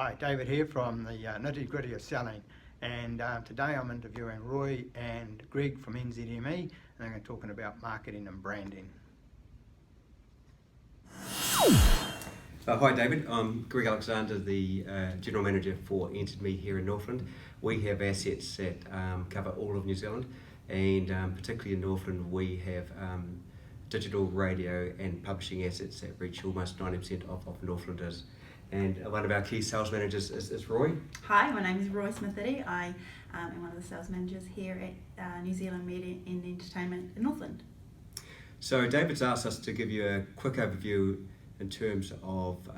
Hi, David here from the Nitty Gritty of Selling, and today I'm interviewing Roy and Greg from NZME, and they're going to be talking about marketing and branding. Hi David, I'm Greg Alexander, the General Manager for NZME here in Northland. We have assets that cover all of New Zealand, and particularly in Northland we have digital, radio and publishing assets that reach almost 90% of Northlanders. And one of our key sales managers is Roy. Hi, my name is Roy Smithity. I am one of the sales managers here at New Zealand Media and Entertainment in Northland. So David's asked us to give you a quick overview in terms of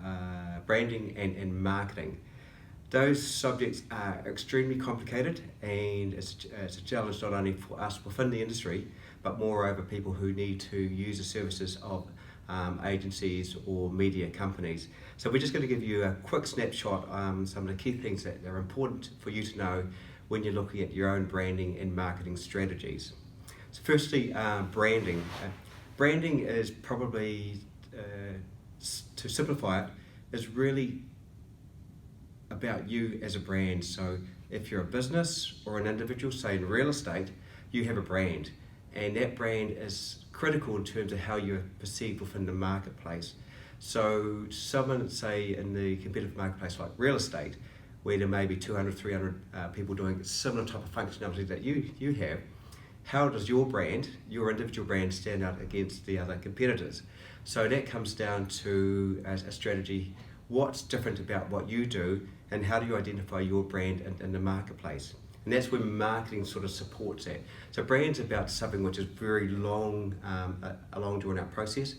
branding and marketing. Those subjects are extremely complicated, and it's a challenge not only for us within the industry, but moreover people who need to use the services of agencies or media companies. So we're just going to give you a quick snapshot on some of the key things that are important for you to know when you're looking at your own branding and marketing strategies. So firstly, branding. Branding is probably, to simplify it, is really about you as a brand. So if you're a business or an individual, say in real estate, you have a brand, and that brand is critical in terms of how you're perceived within the marketplace. So someone, say in the competitive marketplace like real estate, where there may be 200, 300 people doing similar type of functionality that you have, how does your brand, your individual brand, stand out against the other competitors? So that comes down to a strategy. What's different about what you do, and how do you identify your brand in the marketplace? And that's where marketing sort of supports that. So brand's about something which is very long, a long drawn out process.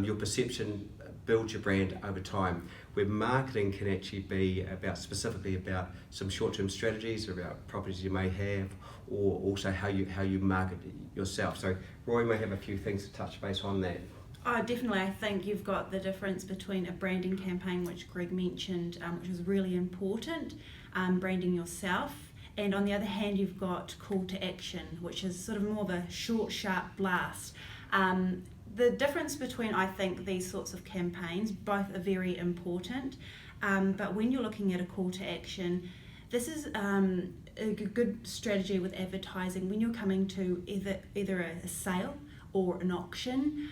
Your perception builds your brand over time, where marketing can actually be about specifically about some short-term strategies, about properties you may have, or also how you market yourself. So Roy may have a few things to touch base on that. Oh, definitely. I think you've got the difference between a branding campaign, which Greg mentioned, which is really important, branding yourself. And on the other hand, you've got call to action, which is sort of more of a short, sharp blast. The difference between, I think, these sorts of campaigns, both are very important. But when you're looking at a call to action, this is a good strategy with advertising when you're coming to either a sale or an auction,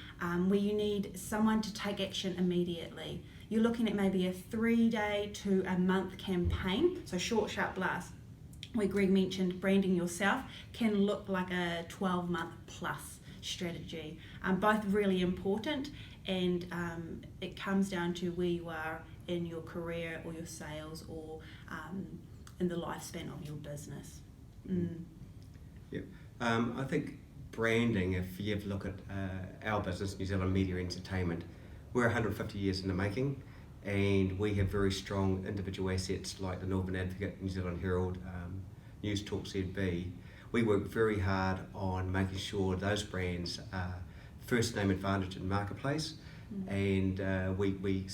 where you need someone to take action immediately. You're looking at maybe a 3-day to a month campaign, so short, sharp blast, where Greg mentioned branding yourself can look like a 12-month plus strategy. Both really important, and it comes down to where you are in your career or your sales or in the lifespan of your business. Yeah, I think branding, if you have a look at our business, New Zealand Media Entertainment, we're 150 years in the making, and we have very strong individual assets like the Northern Advocate, New Zealand Herald, News Talk ZB. We work very hard on making sure those brands are first name advantage in the marketplace, and we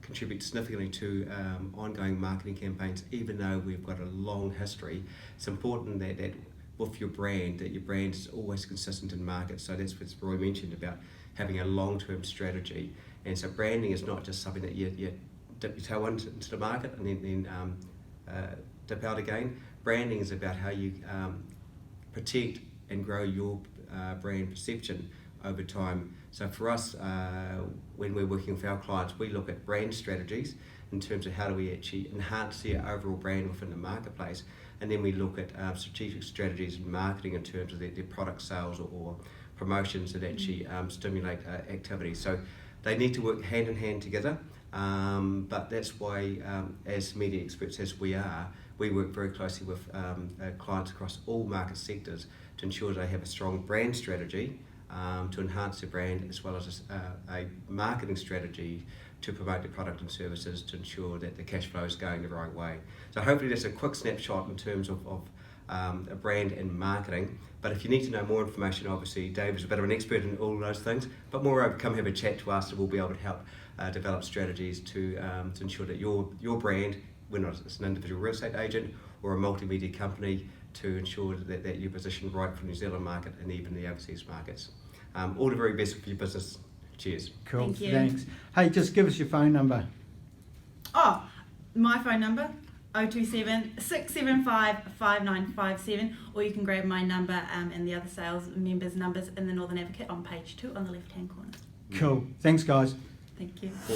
contribute significantly to ongoing marketing campaigns. Even though we've got a long history, it's important that with your brand, that your brand is always consistent in market. So that's what Roy mentioned about having a long-term strategy. And so branding is not just something that you dip your toe into the market and then dip out again. Branding is about how you protect and grow your brand perception over time. So for us, when we're working with our clients, we look at brand strategies in terms of how do we actually enhance their overall brand within the marketplace, and then we look at strategic strategies in marketing in terms of their product sales or promotions that actually stimulate activity. So they need to work hand in hand together, but that's why as media experts as we are, we work very closely with clients across all market sectors to ensure they have a strong brand strategy to enhance their brand, as well as a marketing strategy to promote their product and services to ensure that the cash flow is going the right way. So hopefully that's a quick snapshot in terms of a brand and marketing. But if you need to know more information, obviously Dave is a bit of an expert in all those things, but moreover, come have a chat to us and we'll be able to help develop strategies to ensure that your brand, whether it's an individual real estate agent or a multimedia company, to ensure that you're positioned right for the New Zealand market and even the overseas markets. All the very best for your business. Cheers. Cool, Thank you. thanks. Hey, just give us your phone number. Oh, My phone number, 027 675 5957, or you can grab my number and the other sales members' numbers in the Northern Advocate on page 2 on the left-hand corner. Cool. Thanks, guys. Thank you. Or,